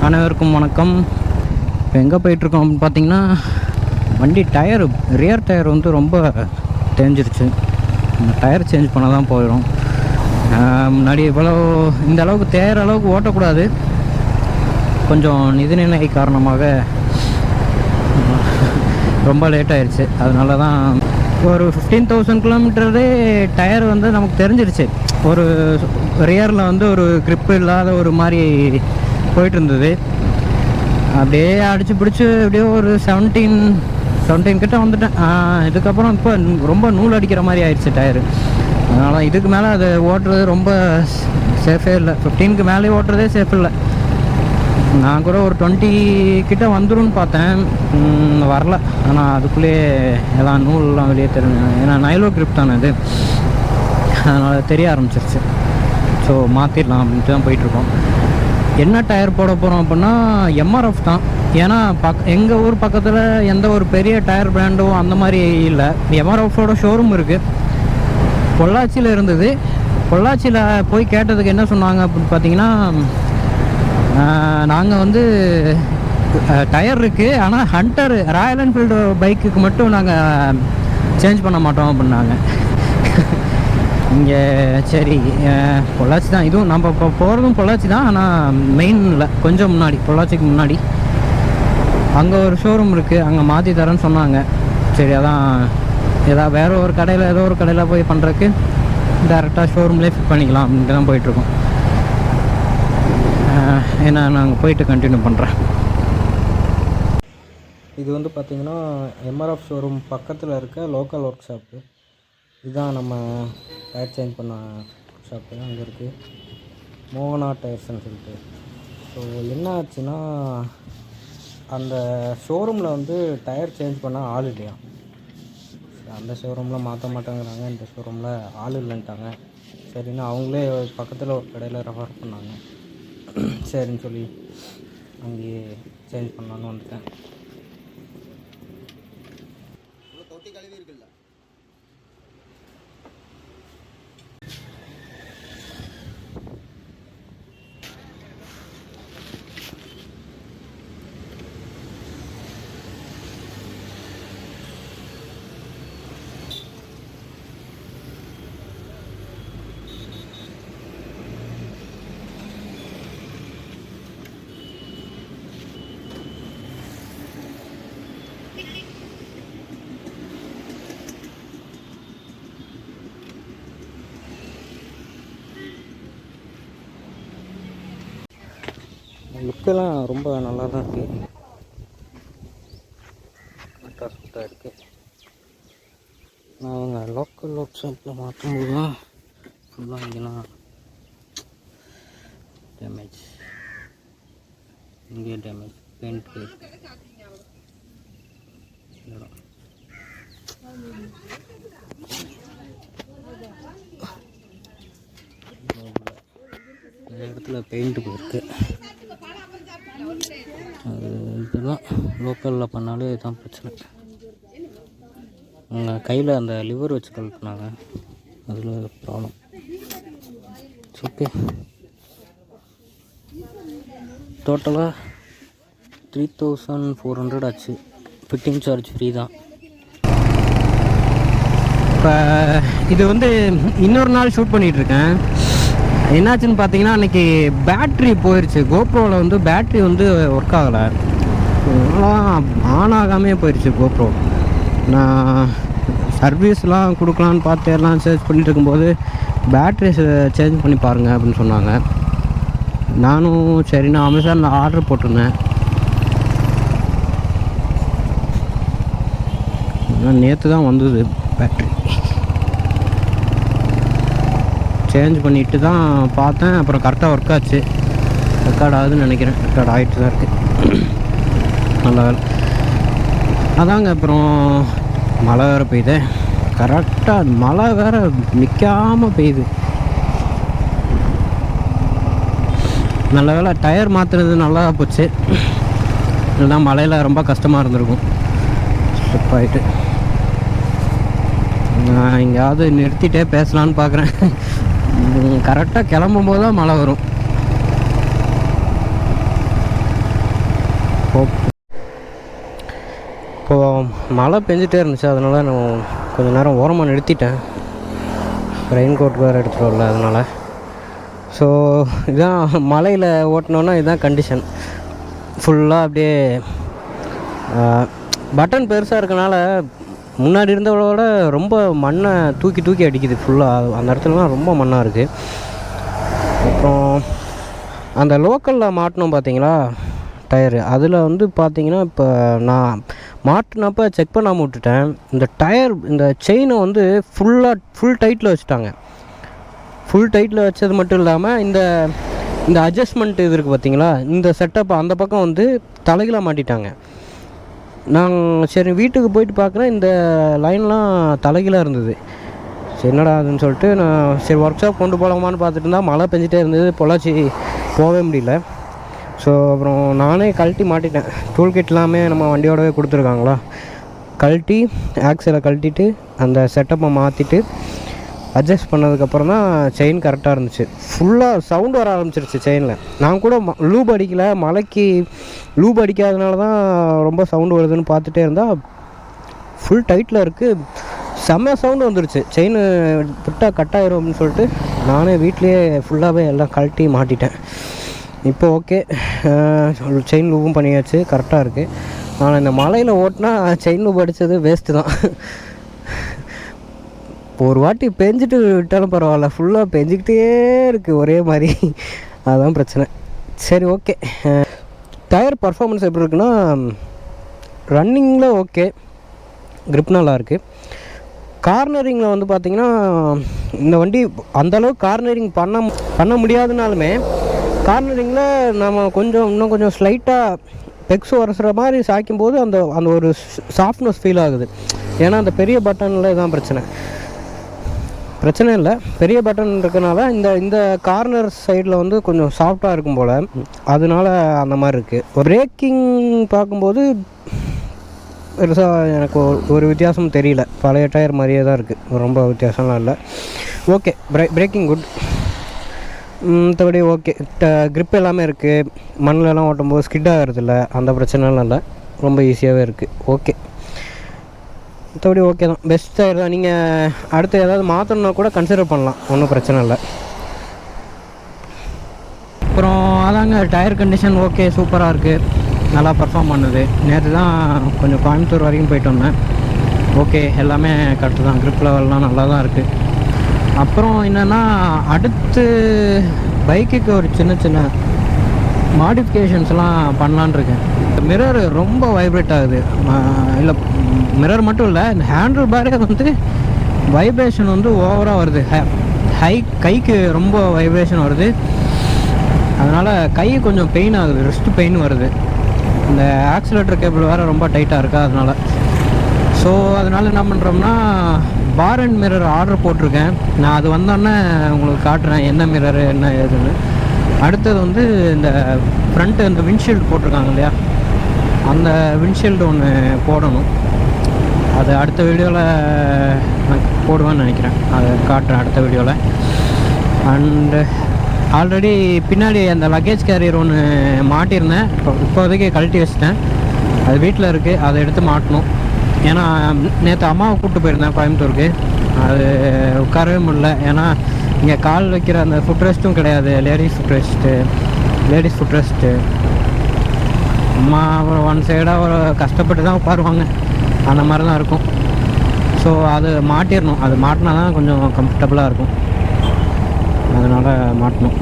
அனைவருக்கும் வணக்கம். இப்போ எங்கே போயிட்டுருக்கோம் அப்படின்னு பார்த்தீங்கன்னா, வண்டி டயரு ரியர் டயர் வந்து ரொம்ப தேஞ்சிருச்சு. டயர் சேஞ்ச் பண்ண தான் போயிடும். முன்னாடி இவ்வளோ இந்த அளவுக்கு தேயிற அளவுக்கு ஓட்டக்கூடாது. கொஞ்சம் நிதிநிலை காரணமாக ரொம்ப லேட் ஆயிடுச்சு. அதனால தான் ஒரு 15,000 கிலோமீட்டரே டயர் வந்து நமக்கு தெரிஞ்சிருச்சு. ஒரு ரியரில் வந்து ஒரு க்ரிப்பு இல்லாத ஒரு மாதிரி போயிட்டு இருந்தது. அப்படியே அடித்து பிடிச்சி அப்படியே ஒரு 17 கிட்ட வந்துட்டேன். இதுக்கப்புறம் இப்போ ரொம்ப நூல் அடிக்கிற மாதிரி ஆயிடுச்சு டயரு. அதனால் இதுக்கு மேலே அதை ஓட்டுறது ரொம்ப சேஃபே இல்லை. 15க்கு மேலே ஓட்டுறதே சேஃப் இல்லை. நான் கூட ஒரு 20 கிட்ட வந்துடும் பார்த்தேன், வரல. ஆனால் அதுக்குள்ளேயே எல்லாம் நூல்லாம் வெளியே தெரிஞ்சு, ஏன்னா நைலோ கிரிப் தானே அது, அதனால் தெரிய ஆரம்பிச்சிருச்சு. ஸோ மாற்றிடலாம் அப்படின்ட்டு தான் போயிட்டுருக்கோம். என்ன டயர் போட போகிறோம் அப்படின்னா எம்ஆர்எஃப் தான். ஏன்னா எங்கள் ஊர் பக்கத்தில் எந்த ஒரு பெரிய டயர் பிராண்டும் அந்த மாதிரி இல்லை. எம்ஆர்எஃபோட ஷோரூம் இருக்குது, பொள்ளாச்சியில் இருந்தது. பொள்ளாச்சியில் போய் கேட்டதுக்கு என்ன சொன்னாங்க அப்படின்னு பார்த்தீங்கன்னா, நாங்கள் வந்து டயர் இருக்குது, ஆனால் ஹண்டர் ராயல் என்ஃபீல்டு பைக்குக்கு மட்டும் நாங்கள் சேஞ்ச் பண்ண மாட்டோம் அப்படின்னாங்க. இங்கே சரி, பொள்ளாச்சி தான் இதுவும். நம்ம இப்போ போகிறதும் பொள்ளாச்சி தான், ஆனால் மெயினில் கொஞ்சம் முன்னாடி, பொள்ளாச்சிக்கு முன்னாடி அங்கே ஒரு ஷோரூம் இருக்குது, அங்கே மாற்றி தரேன்னு சொன்னாங்க. சரி, அதான் ஏதாவது வேறு ஒரு கடையில் ஏதோ ஒரு கடையில் போய் பண்ணுறதுக்கு டேரெக்டாக ஷோரூம்லேயே ஃபிட் பண்ணிக்கலாம் அப்படின்ட்டு தான் போயிட்டுருக்கோம். ஏன்னா நாங்கள் போயிட்டு கண்டினியூ பண்ணுறேன். இது வந்து பார்த்திங்கன்னா எம்ஆர்எஃப் ஷோரூம் பக்கத்தில் இருக்க லோக்கல் ஒர்க் ஷாப்பு. இதுதான் நம்ம டயர் சேஞ்ச் பண்ண ஷாப்பு அங்கே இருக்குது, மோகனா டயர்ஸ்ன்னு சொல்லிட்டு. ஸோ என்ன ஆச்சுன்னா, அந்த ஷோரூமில் வந்து டயர் சேஞ்ச் பண்ண ஆள் இல்லையா. அந்த ஷோரூமில் மாற்ற மாட்டேங்கிறாங்க, இந்த ஷோரூமில் ஆள் இல்லைன்ட்டாங்க. சரின்னு அவங்களே பக்கத்தில் ஒரு கடையில் ரெஃபர் பண்ணாங்க. சரின்னு சொல்லி அங்கேயே சேஞ்ச் பண்ணலான்னு வந்துட்டேன். லுக்கெல்லாம் ரொம்ப நல்லா தான் இருக்குது, கரெக்டாக சுட்டாக இருக்குது. நான் அவங்க லோக்கல் ஒர்க் ஷாப்பில் மாற்றும்போது தான் ஃபுல்லாக இங்கெல்லாம் டேமேஜ், இங்கே டேமேஜ், பெயிண்ட் நிறைய இடத்துல பெயிண்ட்டு போயிருக்கு. அது இதெல்லாம் லோக்கலில் பண்ணாலே இதுதான் பிரச்சனை. அவங்க கையில் அந்த லிவர் வச்சு கழட்டினாங்க, அதில் ப்ராப்ளம். ஓகே, டோட்டலாக 3,400 ஆச்சு. ஃபிட்டிங் சார்ஜ் ஃப்ரீ தான். இப்போ இது வந்து இன்னொரு நாள் ஷூட் பண்ணிகிட்ருக்கேன். என்னாச்சுன்னு பார்த்தீங்கன்னா, அன்றைக்கி பேட்ரி போயிடுச்சு. கோப்ரோவில் வந்து பேட்ரி வந்து ஒர்க் ஆகலை, ஆன் ஆகாமே போயிடுச்சு கோப்ரோ. நான் சர்வீஸ்லாம் கொடுக்கலான்னு பார்த்து எல்லாம் சர்ச் பண்ணிட்டு இருக்கும்போது பேட்ரி சேஞ்ச் பண்ணி பாருங்கள் அப்படின்னு சொன்னாங்க. நானும் சரி, நான் அமேசானில் ஆர்டர் போட்டிருந்தேன். நேற்று தான் வந்தது பேட்ரி. சேஞ்ச் பண்ணிவிட்டு தான் பார்த்தேன், அப்புறம் கரெக்டாக ஒர்க் ஆச்சு. ரெக்கார்ட் ஆகுதுன்னு நினைக்கிறேன், ரெக்கார்ட் ஆகிட்டு தான் இருக்குது. நல்ல வேலை. அதாங்க, அப்புறம் மழை வேறு பெய்யுது. கரெக்டாக மழை வேறு நிற்காமல் பெய்யுது. நல்ல வேலை டயர் மாற்றுறது நல்லா போச்சு, இல்லைனா மழையில் ரொம்ப கஷ்டமாக இருந்திருக்கும். ஸ்லிப் ஆகிட்டு நான் எங்கேயாவது நிறுத்திட்டே பேசலான்னு பார்க்குறேன். கரெக்டாக கிளம்பும்போது தான் மழை வரும். இப்போது மழை பெஞ்சிட்டே இருந்துச்சு, அதனால் நான் கொஞ்சம் நேரம் ஓரமாக நிறுத்திட்டேன். ரெயின் கோட் வேறு எடுத்துகிட்டு வரல அதனால். ஸோ இதுதான் மலையில் ஓட்டினோன்னா இதுதான் கண்டிஷன். ஃபுல்லாக அப்படியே பட்டன் பெருசாக இருக்கனால முன்னாடி இருந்தவளோட ரொம்ப மண்ணை தூக்கி தூக்கி அடிக்குது ஃபுல்லாக. அந்த இடத்துலலாம் ரொம்ப மண்ணாக இருக்குது. அப்புறம் அந்த லோக்கலில் மாட்டினோம் பார்த்தீங்களா டயரு, அதில் வந்து பார்த்தீங்கன்னா இப்போ நான் மாட்டினப்போ செக் பண்ணாமல் விட்டுட்டேன். இந்த டயர் இந்த செயினை வந்து ஃபுல் டைட்டில் வச்சுட்டாங்க. ஃபுல் டைட்டில் வச்சது மட்டும் இல்லாமல் இந்த அட்ஜஸ்ட்மெண்ட் இது இருக்குது பார்த்தீங்களா, இந்த செட்டப் அந்த பக்கம் வந்து தலைகளாக மாட்டிட்டாங்க. நாங்கள் சரி வீட்டுக்கு போயிட்டு பார்க்குறேன், இந்த லைன்லாம் தலைகளாக இருந்தது. சரி என்னடா அதுன்னு சொல்லிட்டு நான் சரி ஒர்க் ஷாப் கொண்டு போகலாமான்னு பார்த்துட்டு இருந்தால் மழை பெஞ்சிட்டே இருந்தது, பொள்ளாச்சி போகவே முடியல. ஸோ அப்புறம் நானே கழட்டி மாட்டிட்டேன். டூல் கிட் எல்லாமே நம்ம வண்டியோடவே கொடுத்துருக்காங்களா, கழட்டி ஆக்ஸலை கழட்டிட்டு அந்த செட்டப்பை மாற்றிட்டு அட்ஜஸ்ட் பண்ணதுக்கப்புறம் தான் செயின் கரெக்டாக இருந்துச்சு. ஃபுல்லாக சவுண்டு வர ஆரம்பிச்சிருச்சு செயினில். நான் கூட லூப் அடிக்கலை, மலைக்கு லூப் அடிக்காதனால தான் ரொம்ப சவுண்டு வருதுன்னு பார்த்துட்டே இருந்தால் ஃபுல் டைட்டில் இருக்குது. செம்ம சவுண்டு வந்துருச்சு. செயின் விட்டால் கட் ஆயிரும் அப்படின்னு சொல்லிட்டு நானே வீட்லேயே ஃபுல்லாகவே எல்லாம் கழட்டி மாட்டிட்டேன். இப்போ ஓகே, செயின் லூப்பும் பண்ணியாச்சு, கரெக்டாக இருக்குது. ஆனால் இந்த மலையில் ஓட்டினா செயின் லூப் அடித்தது வேஸ்ட்டு தான். ஒரு வாட்டி பெஞ்சிட்டு விட்டாலும் பரவாயில்ல, ஃபுல்லாக பெஞ்சிக்கிட்டே இருக்குது ஒரே மாதிரி, அதுதான் பிரச்சனை. சரி ஓகே, டயர் பர்ஃபார்மன்ஸ் எப்படி இருக்குன்னா ரன்னிங்கில் ஓகே, க்ரிப் நல்லாயிருக்கு. கார்னரிங்கில் வந்து பார்த்திங்கன்னா இந்த வண்டி அந்தளவுக்கு கார்னரிங் பண்ண முடியாதுனாலுமே கார்னரிங்கில் நம்ம இன்னும் கொஞ்சம் ஸ்லைட்டாக பெக்ஸ் உரசுகிற மாதிரி சாய்க்கும்போது அந்த ஒரு சாஃப்ட்னஸ் ஃபீல் ஆகுது. ஏன்னா அந்த பெரிய பட்டனில் இதுதான் பிரச்சனை இல்லை, பெரிய பட்டன் இருக்கனால இந்த கார்னர் சைடில் வந்து கொஞ்சம் சாஃப்டாக இருக்கும் போல், அதனால அந்த மாதிரி இருக்குது. பிரேக்கிங் பார்க்கும்போது பெருசாக எனக்கு ஒரு வித்தியாசமும் தெரியல, பழைய டயர் மாதிரியே தான் இருக்குது, ரொம்ப வித்தியாசம்லாம் இல்லை. Okay, braking good. மற்றபடி ஓகே, க்ரிப் எல்லாமே இருக்குது. மண்ணிலலாம் ஓட்டும்போது ஸ்கிட் ஆகிறதில்ல, அந்த பிரச்சனைலாம் இல்லை, ரொம்ப ஈஸியாகவே இருக்குது. ஓகே, மற்றபடி ஓகே தான், பெஸ்ட் டயர் தான். நீங்கள் அடுத்து ஏதாவது மாற்றணுன்னா கூட கன்சிடர் பண்ணலாம், ஒன்றும் பிரச்சனை இல்லை. அப்புறம் அதாங்க டயர் கண்டிஷன் ஓகே, சூப்பராக இருக்குது, நல்லா பர்ஃபார்ம் பண்ணுது. நேற்று தான் கொஞ்சம் கோயம்புத்தூர் வரைக்கும் போயிட்டு வந்தேன். ஓகே, எல்லாமே கரெக்டு தான், க்ரிப் லெவல்லாம் நல்லா தான் இருக்குது. அப்புறம் என்னென்னா அடுத்து பைக்குக்கு ஒரு சின்ன மாடிஃபிகேஷன்ஸ்லாம் பண்ணலான் இருக்கேன். மிரர் ரொம்ப வைப்ரேட் ஆகுது. இல்லை மிரர் மட்டும் இல்லை, இந்த ஹேண்டில் பாரே வந்து வைப்ரேஷன் வந்து ஓவராக வருது. கைக்கு ரொம்ப வைப்ரேஷன் வருது, அதனால் கை கொஞ்சம் பெயின் ஆகுது, ரிஸ்ட் பெயின் வருது. இந்த ஆக்சிலேட்டர் கேபிள் வேறு ரொம்ப டைட்டாக இருக்கா, அதனால் என்ன பண்ணுறோம்னா பார் அண்ட் மிரர் ஆர்டர் போட்டிருக்கேன். நான் அது வந்தோடனே உங்களுக்கு காட்டுறேன் என்ன மிரரு என்ன ஏதுன்னு. அடுத்தது வந்து இந்த ஃப்ரண்ட்டு இந்த விண்ட்ஷீல்டு போட்டிருக்காங்க இல்லையா, அந்த விண்ட்ஷீல்டு ஒன்று போடணும். அது அடுத்த வீடியோவில் நான் போடுவேன்னு நினைக்கிறேன், அதை காட்டுறேன் அடுத்த வீடியோவில். அண்டு ஆல்ரெடி பின்னாடி அந்த லக்கேஜ் கேரியர் ஒன்று மாட்டியிருந்தேன், இப்போதைக்கு கழட்டி வச்சிட்டேன். அது வீட்டில் இருக்குது, அதை எடுத்து மாட்டணும். ஏன்னா நேற்று அம்மாவை கூப்பிட்டு போயிருந்தேன் கோயம்புத்தூருக்கு, அது உட்காரவே முடியல. ஏன்னா இங்கே கால் வைக்கிற அந்த ஃபுட் ரெஸ்ட்டும் கிடையாது, லேடிஸ் ஃபுட் ரெஸ்ட்டு. அம்மா ஒன் சைடாக ஒரு கஷ்டப்பட்டு தான் உட்காருவாங்க, அந்த மாதிரி தான் இருக்கும். ஸோ அது மாட்டிடணும், அது மாட்டினா தான் கொஞ்சம் கம்ஃபர்டபுளாக இருக்கும், அதனால் மாட்டணும்.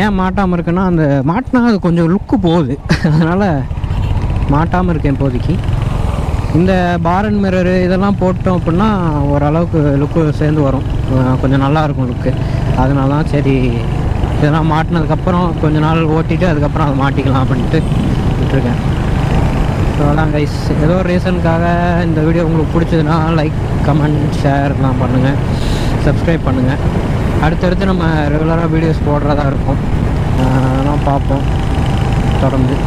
ஏன் மாட்டாமல் இருக்குன்னா அந்த மாட்டினா அது கொஞ்சம் லுக்கு போகுது, அதனால் மாட்டாமல் இருக்கேன் இப்போதைக்கு. இந்த பார் அண்ட் மிரரு இதெல்லாம் போட்டோம் அப்படின்னா ஓரளவுக்கு லுக்கு சேர்ந்து வரும், கொஞ்சம் நல்லாயிருக்கும் லுக்கு. அதனால தான் சரி இதெல்லாம் மாட்டினதுக்கப்புறம் கொஞ்ச நாள் ஓட்டிட்டு அதுக்கப்புறம் அதை மாட்டிக்கலாம் அப்படின்ட்டு விட்டுருக்கேன். ஸோ அதான் கைஸ், ஏதோ ஒரு ரீசனுக்காக இந்த வீடியோ உங்களுக்கு பிடிச்சதுன்னா லைக் கமெண்ட் ஷேர்லாம் பண்ணுங்கள், சப்ஸ்கிரைப் பண்ணுங்கள். அடுத்தடுத்து நம்ம ரெகுலராக வீடியோஸ் போடுறதா இருக்கும், அதெல்லாம் பார்ப்போம் தொடர்ந்து.